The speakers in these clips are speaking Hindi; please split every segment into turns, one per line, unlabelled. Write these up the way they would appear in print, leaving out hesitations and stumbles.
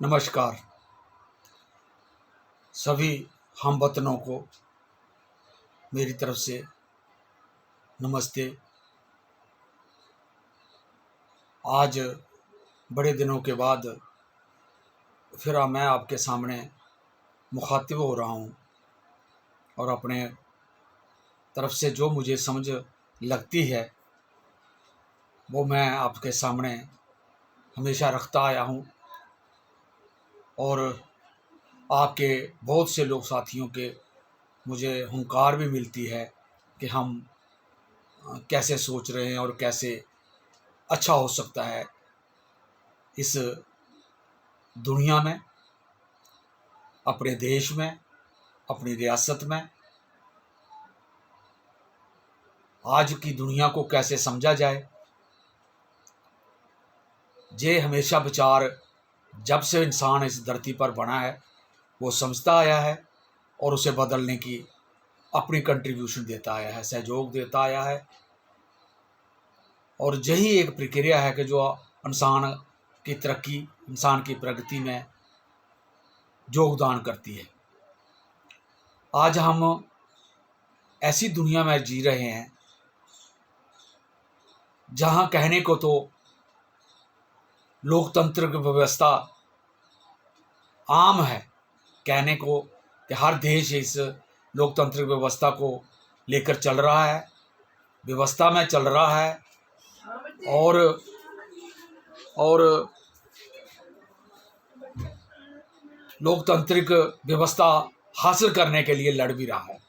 नमस्कार। सभी हमवतनों को मेरी तरफ से नमस्ते। आज बड़े दिनों के बाद फिर मैं आपके सामने मुखातिब हो रहा हूँ और अपने तरफ से जो मुझे समझ लगती है वो मैं आपके सामने हमेशा रखता आया हूँ। और आपके बहुत से लोग साथियों के मुझे हुंकार भी मिलती है कि हम कैसे सोच रहे हैं और कैसे अच्छा हो सकता है इस दुनिया में, अपने देश में, अपनी रियासत में। आज की दुनिया को कैसे समझा जाए, ये हमेशा विचार जब से इंसान इस धरती पर बना है वो समझता आया है और उसे बदलने की अपनी कंट्रीब्यूशन देता आया है, सहयोग देता आया है। और यही एक प्रक्रिया है कि जो इंसान की तरक्की, इंसान की प्रगति में योगदान करती है। आज हम ऐसी दुनिया में जी रहे हैं जहां कहने को तो लोकतंत्र की व्यवस्था आम है, कहने को कि हर देश इस लोकतांत्रिक व्यवस्था को लेकर चल रहा है, व्यवस्था में चल रहा है और लोकतांत्रिक व्यवस्था हासिल करने के लिए लड़ भी रहा है,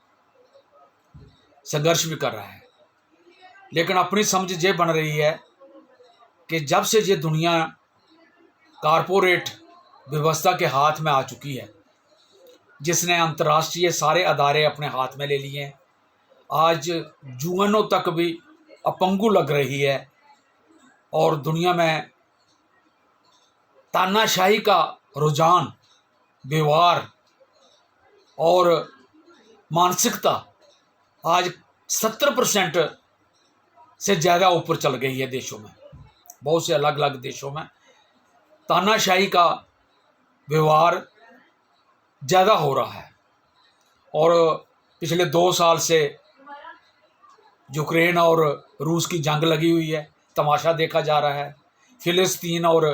संघर्ष भी कर रहा है। लेकिन अपनी समझ ये बन रही है कि जब से ये दुनिया कारपोरेट व्यवस्था के हाथ में आ चुकी है, जिसने अंतर्राष्ट्रीय सारे अदारे अपने हाथ में ले लिए हैं, आज यूएनओ तक भी अपंगु लग रही है और दुनिया में तानाशाही का रुझान, व्यवहार और मानसिकता आज 70% से ज़्यादा ऊपर चल गई है। देशों में, बहुत से अलग अलग देशों में तानाशाही का व्यवहार ज़्यादा हो रहा है। और पिछले 2 साल से यूक्रेन और रूस की जंग लगी हुई है, तमाशा देखा जा रहा है। फिलिस्तीन और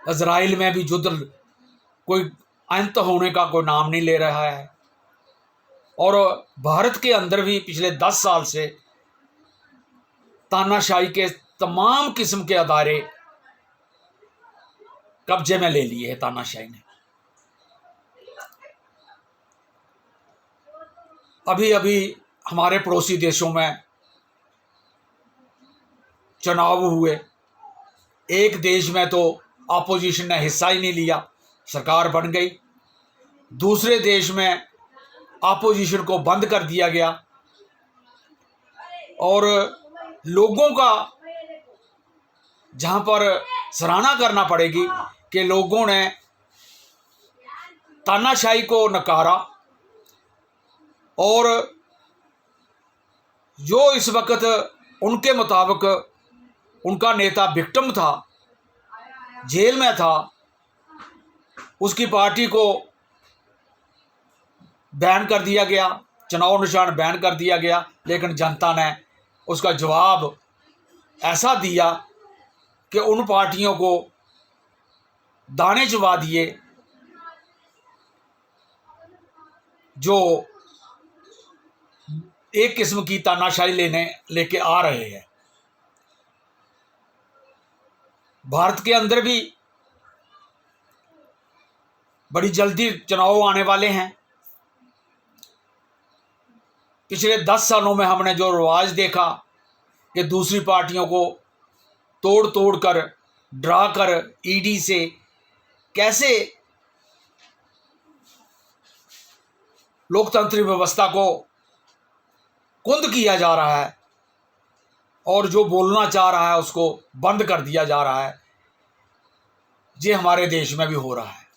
इजराइल में भी युद्ध कोई अंत होने का कोई नाम नहीं ले रहा है। और भारत के अंदर भी पिछले 10 साल से तानाशाही के तमाम किस्म के अदारे कब्जे में ले लिए हैं तानाशाही ने। अभी अभी हमारे पड़ोसी देशों में चुनाव हुए, एक देश में तो अपोजिशन ने हिस्सा ही नहीं लिया, सरकार बन गई। दूसरे देश में अपोजिशन को बंद कर दिया गया और लोगों का जहां पर सराहना करना पड़ेगी कि लोगों ने तानाशाही को नकारा और जो इस वक्त उनके मुताबिक उनका नेता विक्टिम था, जेल में था, उसकी पार्टी को बैन कर दिया गया, चुनाव निशान बैन कर दिया गया। लेकिन जनता ने उसका जवाब ऐसा दिया कि उन पार्टियों को दाने चबा दिए जो एक किस्म की तानाशाही लेके आ रहे हैं। भारत के अंदर भी बड़ी जल्दी चुनाव आने वाले हैं। पिछले 10 सालों में हमने जो रिवाज देखा कि दूसरी पार्टियों को तोड़ तोड़ कर, डरा कर ईडी से कैसे लोकतांत्रिक व्यवस्था को कुंद किया जा रहा है और जो बोलना चाह रहा है उसको बंद कर दिया जा रहा है, ये हमारे देश में भी हो रहा है।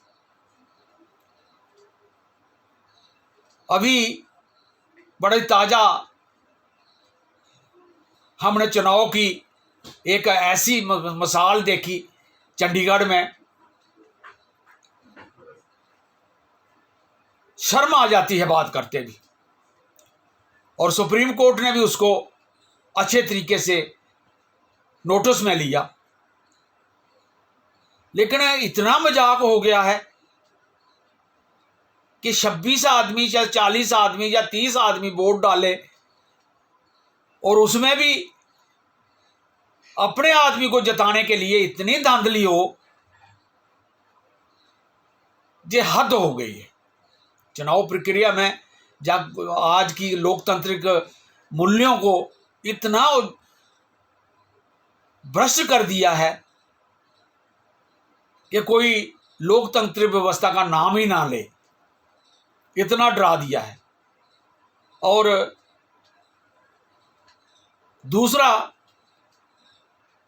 अभी बड़ी ताजा हमने चुनाव की एक ऐसी मिसाल देखी चंडीगढ़ में शर्म आ जाती है बात करते भी, और सुप्रीम कोर्ट ने भी उसको अच्छे तरीके से नोटिस में लिया। लेकिन इतना मजाक हो गया है कि 26 आदमी या 40 आदमी या 30 आदमी वोट डाले और उसमें भी अपने आदमी को जिताने के लिए इतनी धांधली हो, ये हद हो गई है। चुनाव प्रक्रिया में जब आज की लोकतांत्रिक मूल्यों को इतना भ्रष्ट कर दिया है कि कोई लोकतांत्रिक व्यवस्था का नाम ही ना ले, इतना डरा दिया है। और दूसरा,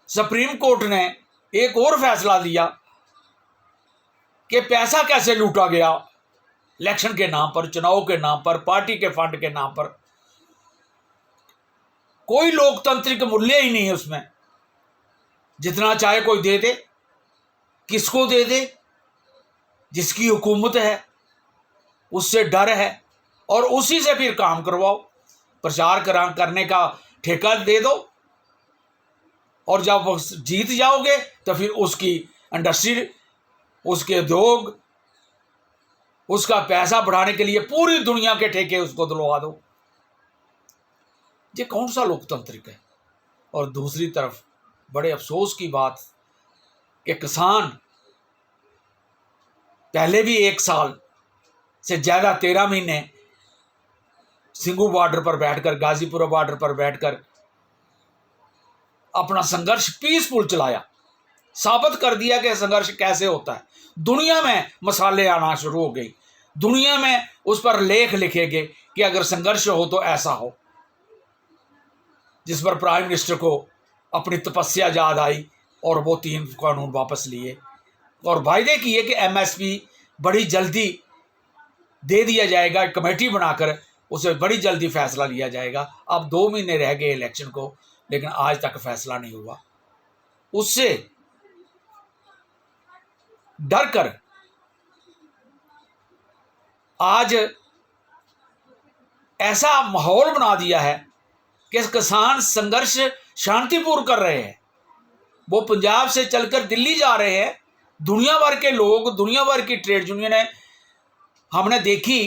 सुप्रीम कोर्ट ने एक और फैसला लिया कि पैसा कैसे लूटा गया इलेक्शन के नाम पर, चुनाव के नाम पर, पार्टी के फंड के नाम पर। कोई लोकतांत्रिक मूल्य ही नहीं है उसमें। जितना चाहे कोई दे दे, किसको दे दे, जिसकी हुकूमत है उससे डर है, और उसी से फिर काम करवाओ। प्रचार करने का ठेका दे दो, और जब जीत जाओगे तो फिर उसकी इंडस्ट्री, उसके उद्योग, उसका पैसा बढ़ाने के लिए पूरी दुनिया के ठेके उसको दिलवा दो। ये कौन सा लोकतांत्रिक है। और दूसरी तरफ बड़े अफसोस की बात कि किसान पहले भी 1 साल से ज़्यादा 13 महीने सिंघू बॉर्डर पर बैठकर, गाजीपुरा बॉर्डर पर बैठकर अपना संघर्ष पीसफुल चलाया, साबित कर दिया कि संघर्ष कैसे होता है। दुनिया में मसाले आना शुरू हो गई, दुनिया में उस पर लेख लिखे गए कि अगर संघर्ष हो तो ऐसा हो, जिस पर प्राइम मिनिस्टर को अपनी तपस्या याद आई और वो 3 कानून वापस लिए और वायदे किए कि MSP बड़ी जल्दी दे दिया जाएगा, कमेटी बनाकर उसे बड़ी जल्दी फैसला लिया जाएगा। अब 2 महीने रह गए इलेक्शन को, लेकिन आज तक फैसला नहीं हुआ। उससे डर कर आज ऐसा माहौल बना दिया है कि किसान संघर्ष शांतिपूर्ण कर रहे हैं। वो पंजाब से चलकर दिल्ली जा रहे हैं। दुनिया भर के लोग, दुनिया भर की ट्रेड यूनियनें हमने देखी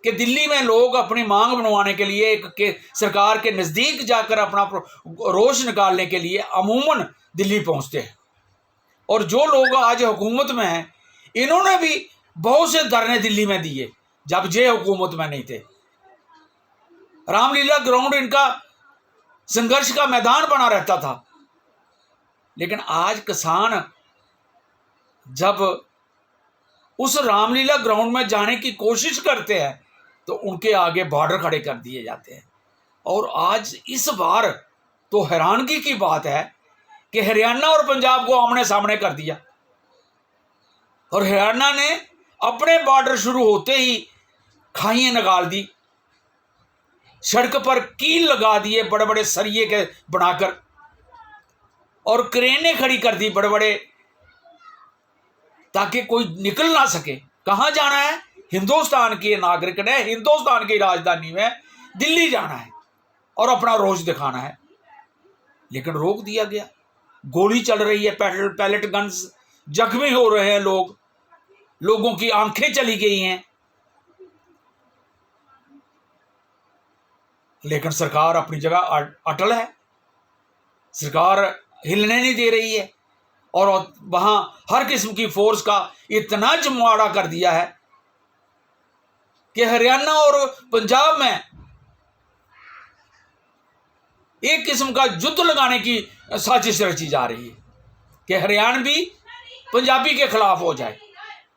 कि दिल्ली में लोग अपनी मांग बनवाने के लिए के सरकार के नज़दीक जाकर अपना रोष निकालने के लिए अमूमन दिल्ली पहुंचते हैं। और जो लोग आज हुकूमत में हैं, इन्होंने भी बहुत से धरने दिल्ली में दिए जब ये हुकूमत में नहीं थे। रामलीला ग्राउंड इनका संघर्ष का मैदान बना रहता था। लेकिन आज किसान जब उस रामलीला ग्राउंड में जाने की कोशिश करते हैं तो उनके आगे बॉर्डर खड़े कर दिए जाते हैं। और आज इस बार तो हैरानगी की बात है कि हरियाणा और पंजाब को आमने सामने कर दिया, और हरियाणा ने अपने बॉर्डर शुरू होते ही खाइयां निकाल दी, सड़क पर कील लगा दिए बड़े बड़े सरिये के बनाकर, और क्रेनें खड़ी कर दी बड़े बड़े, ताकि कोई निकल ना सके। कहाँ जाना है? हिंदुस्तान के नागरिक ने हिंदुस्तान की राजधानी में दिल्ली जाना है और अपना रोष दिखाना है। लेकिन रोक दिया गया। गोली चल रही है, पैलेट गन्स, जख्मी हो रहे हैं लोग, लोगों की आंखें चली गई हैं। लेकिन सरकार अपनी जगह अटल है, सरकार हिलने नहीं दे रही है। और वहां हर किस्म की फोर्स का इतना जमावड़ा कर दिया है कि हरियाणा और पंजाब में एक किस्म का युद्ध लगाने की साजिश रची जा रही है कि हरियाणवी पंजाबी के खिलाफ हो जाए।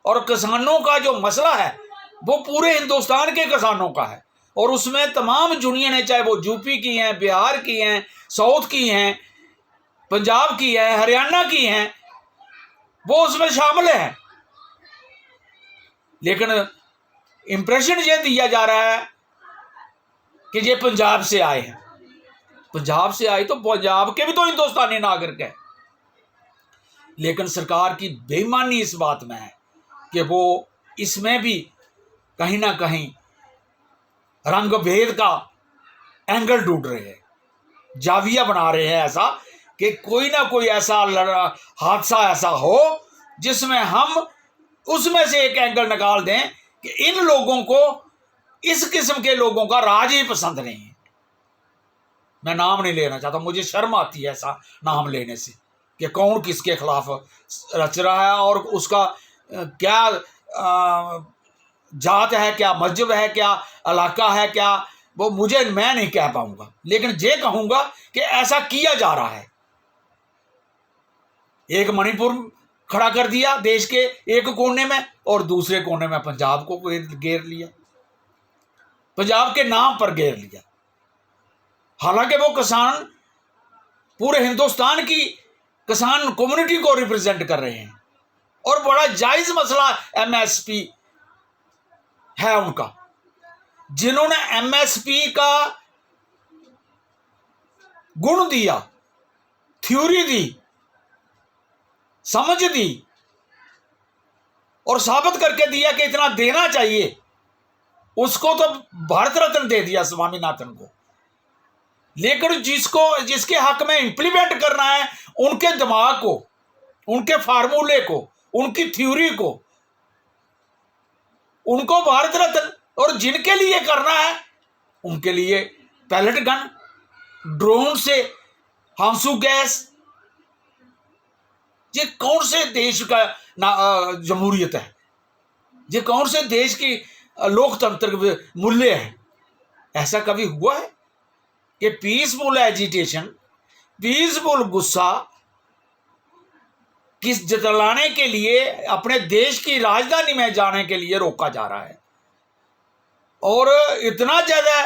और किसानों का जो मसला है वो पूरे हिंदुस्तान के किसानों का है, और उसमें तमाम यूनियनें, चाहे वो यूपी की हैं, बिहार की हैं, साउथ की हैं, पंजाब की है, हरियाणा की हैं, वो उसमें शामिल है। लेकिन इंप्रेशन ये दिया जा रहा है कि ये पंजाब से आए हैं। पंजाब से आए तो पंजाब के भी तो हिंदुस्तानी नागरिक हैं। लेकिन सरकार की बेईमानी इस बात में है कि वो इसमें भी कहीं ना कहीं रंग भेद का एंगल ढूंढ रहे हैं, जाविया बना रहे हैं ऐसा कि कोई ना कोई ऐसा हादसा ऐसा हो जिसमें हम उसमें से एक एंगल निकाल दें कि इन लोगों को, इस किस्म के लोगों का राज ही पसंद नहीं है। मैं नाम नहीं लेना चाहता, मुझे शर्म आती है ऐसा नाम लेने से कि कौन किसके खिलाफ रच रहा है और उसका क्या जात है, क्या मजहब है, क्या इलाका है, क्या वो मैं नहीं कह पाऊंगा, लेकिन ये कहूंगा कि ऐसा किया जा रहा है। एक मणिपुर खड़ा कर दिया देश के एक कोने में और दूसरे कोने में पंजाब को घेर लिया, पंजाब के नाम पर घेर लिया। हालांकि वो किसान पूरे हिंदुस्तान की किसान कम्युनिटी को रिप्रेजेंट कर रहे हैं और बड़ा जायज मसला एमएसपी है उनका। जिन्होंने एमएसपी का गुण दिया, थ्योरी दी, समझ दी और साबित करके दिया कि इतना देना चाहिए, उसको तो भारत रत्न दे दिया स्वामीनाथन को। लेकिन जिसके हक में इंप्लीमेंट करना है, उनके दिमाग को, उनके फार्मूले को, उनकी थ्योरी को, उनको भारत रत्न, और जिनके लिए करना है उनके लिए पैलेट गन, ड्रोन से हांसू गैस। ये कौन से देश का जमहूरियत है? ये कौन से देश की लोकतंत्र मूल्य है? ऐसा कभी हुआ है कि पीसफुल एजिटेशन, पीसफुल गुस्सा किस जतलाने के लिए अपने देश की राजधानी में जाने के लिए रोका जा रहा है और इतना ज्यादा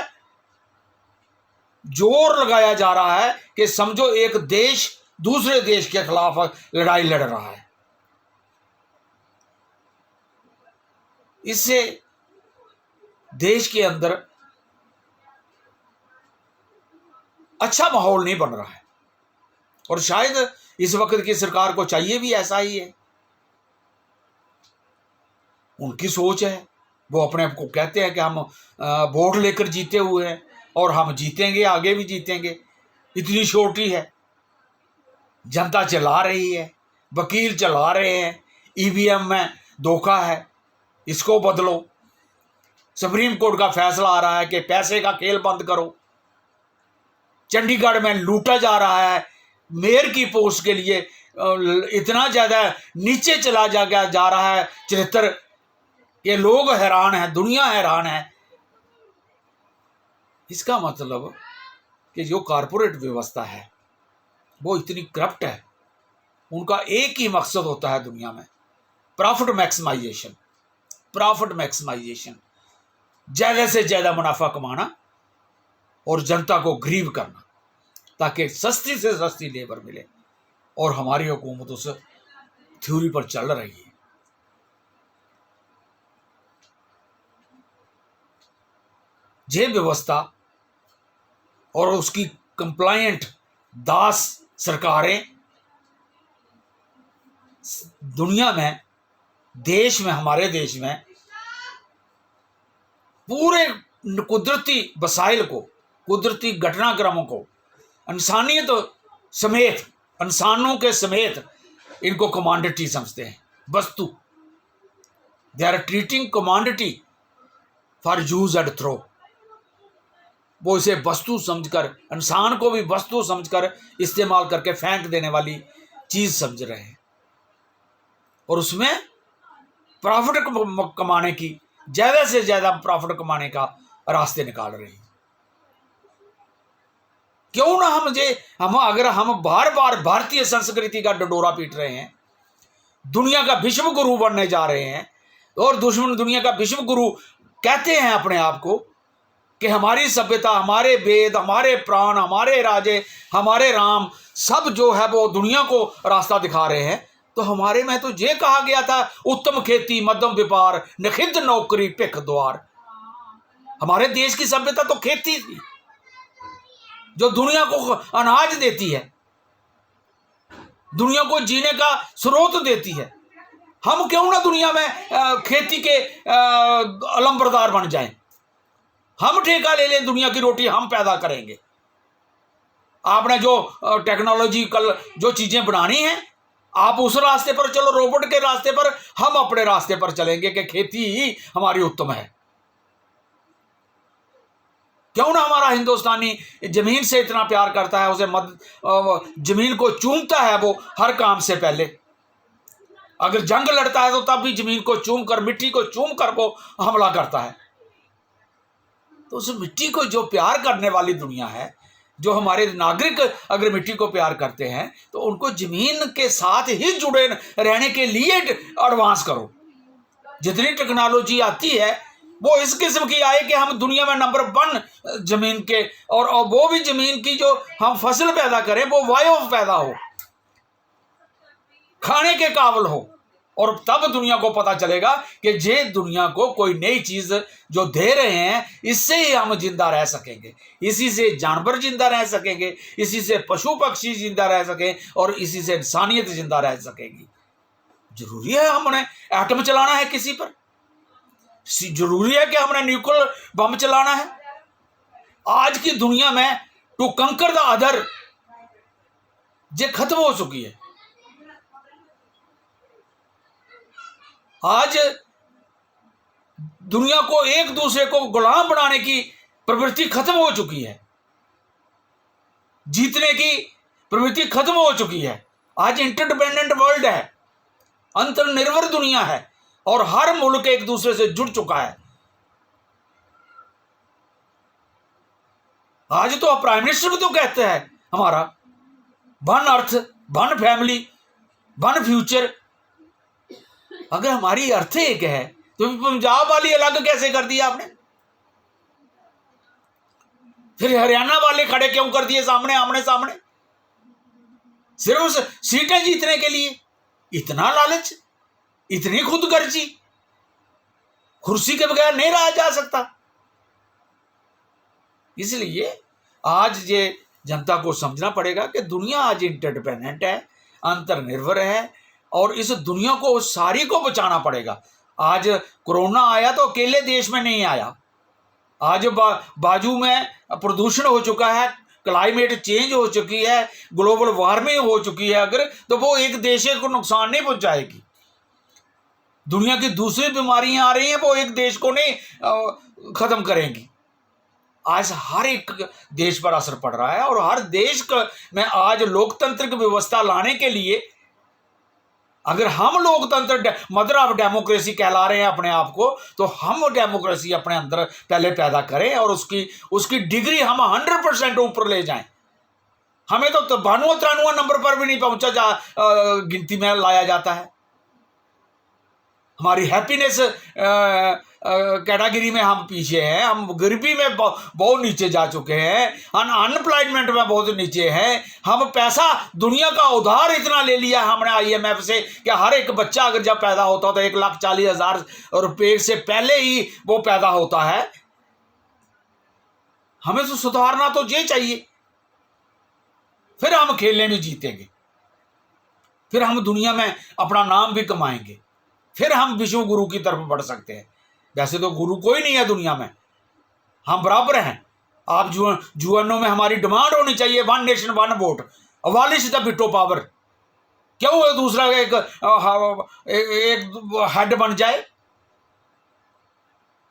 जोर लगाया जा रहा है कि समझो एक देश दूसरे देश के खिलाफ लड़ाई लड़ रहा है। इससे देश के अंदर अच्छा माहौल नहीं बन रहा है और शायद इस वक्त की सरकार को चाहिए भी ऐसा ही है। उनकी सोच है, वो अपने आप को कहते हैं कि हम वोट लेकर जीते हुए हैं और हम जीतेंगे, आगे भी जीतेंगे। इतनी छोटी है, जनता चला रही है, वकील चला रहे हैं, ईवीएम में धोखा है, इसको बदलो। सुप्रीम कोर्ट का फैसला आ रहा है कि पैसे का खेल बंद करो। चंडीगढ़ में लूटा जा रहा है, मेयर की पोस्ट के लिए इतना ज्यादा नीचे चला जा रहा है चरित्र, ये लोग हैरान हैं, दुनिया हैरान है। इसका मतलब कि जो कारपोरेट व्यवस्था है वो इतनी करप्ट है, उनका एक ही मकसद होता है दुनिया में, प्रॉफिट मैक्सिमाइजेशन, प्रॉफिट मैक्सिमाइजेशन, ज्यादा से ज्यादा मुनाफा कमाना और जनता को गरीब करना ताकि सस्ती से सस्ती लेबर मिले। और हमारी हुकूमत उस थ्योरी पर चल रही है। ये व्यवस्था और उसकी कंप्लायंट दास सरकारें दुनिया में, देश में, हमारे देश में पूरे कुदरती वसाइल को, कुदरती घटनाक्रमों को, इंसानियत समेत, इंसानों के समेत इनको कमोडिटी समझते हैं, वस्तु। They are treating commodity for use and throw. वो इसे वस्तु समझकर, इंसान को भी वस्तु समझकर इस्तेमाल करके फेंक देने वाली चीज समझ रहे हैं और उसमें प्रॉफिट कमाने की, ज्यादा से ज्यादा प्रॉफिट कमाने का रास्ते निकाल रहे हैं। क्यों ना अगर हम बार बार भारतीय संस्कृति का डंडोरा पीट रहे हैं, दुनिया का विश्व गुरु बनने जा रहे हैं और दुश्मन दुनिया का विश्व गुरु कहते हैं अपने आप को कि हमारी सभ्यता, हमारे वेद, हमारे प्राण, हमारे राजे, हमारे राम, सब जो है वो दुनिया को रास्ता दिखा रहे हैं, तो हमारे में तो ये कहा गया था, उत्तम खेती मध्यम व्यापार, निखिद्ध नौकरी भिख द्वार। हमारे देश की सभ्यता तो खेती थी जो दुनिया को अनाज देती है। दुनिया को जीने का स्रोत देती है। हम क्यों ना दुनिया में खेती के अलंबरदार बन जाएं। हम ठेका ले लें, दुनिया की रोटी हम पैदा करेंगे। आपने जो टेक्नोलॉजिकल जो चीजें बनानी हैं, आप उस रास्ते पर चलो, रोबोट के रास्ते पर, हम अपने रास्ते पर चलेंगे कि खेती ही हमारी उत्तम है। क्यों ना हमारा हिंदुस्तानी जमीन से इतना प्यार करता है, उसे जमीन को चूमता है वो हर काम से पहले। अगर जंग लड़ता है तो तब भी जमीन को चूम कर, मिट्टी को चूम कर वो हमला करता है। तो उस मिट्टी को जो प्यार करने वाली दुनिया है, जो हमारे नागरिक अगर मिट्टी को प्यार करते हैं, तो उनको जमीन के साथ ही जुड़े रहने के लिए एडवांस करो। जितनी टेक्नोलॉजी आती है वो इस किस्म की आए कि हम दुनिया में नंबर 1 जमीन के, और वो भी जमीन की जो हम फसल पैदा करें वो वायु पैदा हो, खाने के काबिल हो। और तब दुनिया को पता चलेगा कि जे दुनिया को कोई नई चीज जो दे रहे हैं, इससे ही हम जिंदा रह सकेंगे, इसी से जानवर जिंदा रह सकेंगे, इसी से पशु पक्षी जिंदा रह सकें, और इसी से इंसानियत जिंदा रह सकेगी। जरूरी है हमने एटम चलाना है किसी पर? जरूरी है कि हमने न्यूक्लियर बम चलाना है? आज की दुनिया में टू कंकर द अदर जे खत्म हो चुकी है। आज दुनिया को एक दूसरे को गुलाम बनाने की प्रवृत्ति खत्म हो चुकी है, जीतने की प्रवृत्ति खत्म हो चुकी है। आज इंटरडिपेंडेंट वर्ल्ड है, अंतर्निर्भर दुनिया है, और हर मुल्क एक दूसरे से जुड़ चुका है। आज तो प्राइम मिनिस्टर भी तो कहते हैं हमारा one earth, one family, one future. अगर हमारी अर्थ एक है तो पंजाब वाली अलग कैसे कर दिया आपने? फिर हरियाणा वाले खड़े क्यों कर दिए सामने, आमने सामने? सिर्फ सीटें जीतने के लिए इतना लालच, इतनी खुदगर्जी। कुर्सी के बगैर नहीं रहा जा सकता। इसलिए आज ये जनता को समझना पड़ेगा कि दुनिया आज इंटरडिपेंडेंट है, अंतर्निर्भर है, और इस दुनिया को सारी को बचाना पड़ेगा। आज कोरोना आया तो अकेले देश में नहीं आया। आज बाजू में प्रदूषण हो चुका है, क्लाइमेट चेंज हो चुकी है, ग्लोबल वार्मिंग हो चुकी है। अगर तो वो एक देश को नुकसान नहीं पहुंचाएगी। दुनिया की दूसरी बीमारियां आ रही हैं, वो एक देश को नहीं खत्म करेंगी। आज हर एक देश पर असर पड़ रहा है, और हर देश में आज लोकतांत्रिक व्यवस्था लाने के लिए, अगर हम लोकतंत्र मदर ऑफ डेमोक्रेसी कहला रहे हैं अपने आप को, तो हम डेमोक्रेसी अपने अंदर पहले पैदा करें और उसकी डिग्री हम 100% ऊपर ले जाएं। हमें तो 92-93 नंबर पर भी नहीं पहुंचा गिनती में लाया जाता है। हमारी हैप्पीनेस कैटेगरी में हम पीछे हैं, हम गरीबी में बहुत नीचे जा चुके हैं, अनएम्प्लॉयमेंट में बहुत नीचे हैं। हम पैसा दुनिया का उधार इतना ले लिया हमने IMF से कि हर एक बच्चा अगर जब पैदा होता तो 1,40,000 रुपये से पहले ही वो पैदा होता है। हमें तो सुधारना तो ये चाहिए, फिर हम खेलने में जीतेंगे, फिर हम दुनिया में अपना नाम भी कमाएंगे, फिर हम विश्व गुरु की तरफ बढ़ सकते हैं। वैसे तो गुरु कोई नहीं है दुनिया में, हम बराबर हैं। आप यूएनओ में हमारी डिमांड होनी चाहिए 1 nation 1 vote, abolish the veto power. क्यों दूसरा एक हेड बन जाए?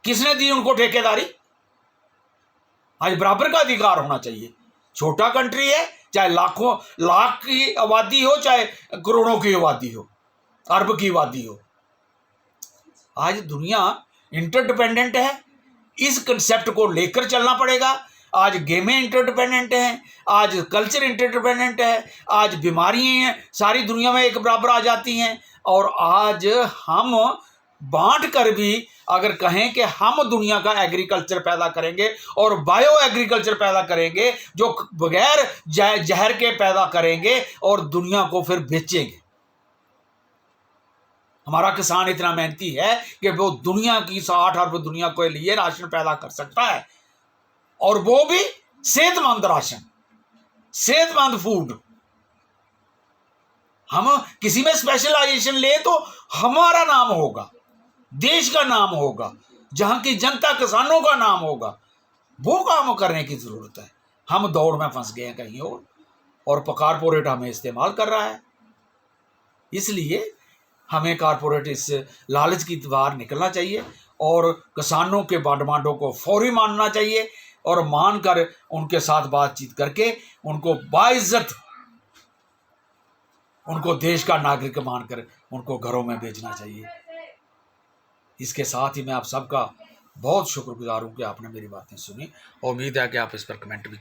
किसने दी उनको ठेकेदारी? आज बराबर का अधिकार होना चाहिए। छोटा कंट्री है, चाहे लाख की आबादी हो, चाहे करोड़ों की आबादी हो, अरब की आबादी हो। आज दुनिया इंटरडिपेंडेंट है, इस कंसेप्ट को लेकर चलना पड़ेगा। आज गेमें इंटरडिपेंडेंट हैं, आज कल्चर इंटरडिपेंडेंट है, आज बीमारियां सारी दुनिया में एक बराबर आ जाती हैं। और आज हम बांट कर भी अगर कहें कि हम दुनिया का एग्रीकल्चर पैदा करेंगे और बायो एग्रीकल्चर पैदा करेंगे, जो बगैर जहर के पैदा करेंगे और दुनिया को फिर बेचेंगे। हमारा किसान इतना मेहनती है कि वो दुनिया की 60 अरब दुनिया के लिए राशन पैदा कर सकता है, और वो भी सेहतमंद राशन, सेहतमंद फूड। हम किसी में स्पेशलाइजेशन ले तो हमारा नाम होगा, देश का नाम होगा, जहां की जनता किसानों का नाम होगा। वो काम करने की जरूरत है। हम दौड़ में फंस गए हैं कहीं और कारपोरेट हमें इस्तेमाल कर रहा है। इसलिए हमें कारपोरेट इस लालच की बाहर निकलना चाहिए और किसानों के डिमांडों को फौरी मानना चाहिए और मानकर उनके साथ बातचीत करके उनको बाइज्जत, उनको देश का नागरिक मानकर उनको घरों में भेजना चाहिए। इसके साथ ही मैं आप सबका बहुत शुक्रगुजार हूँ कि आपने मेरी बातें सुनी और उम्मीद है कि आप इस पर कमेंट भी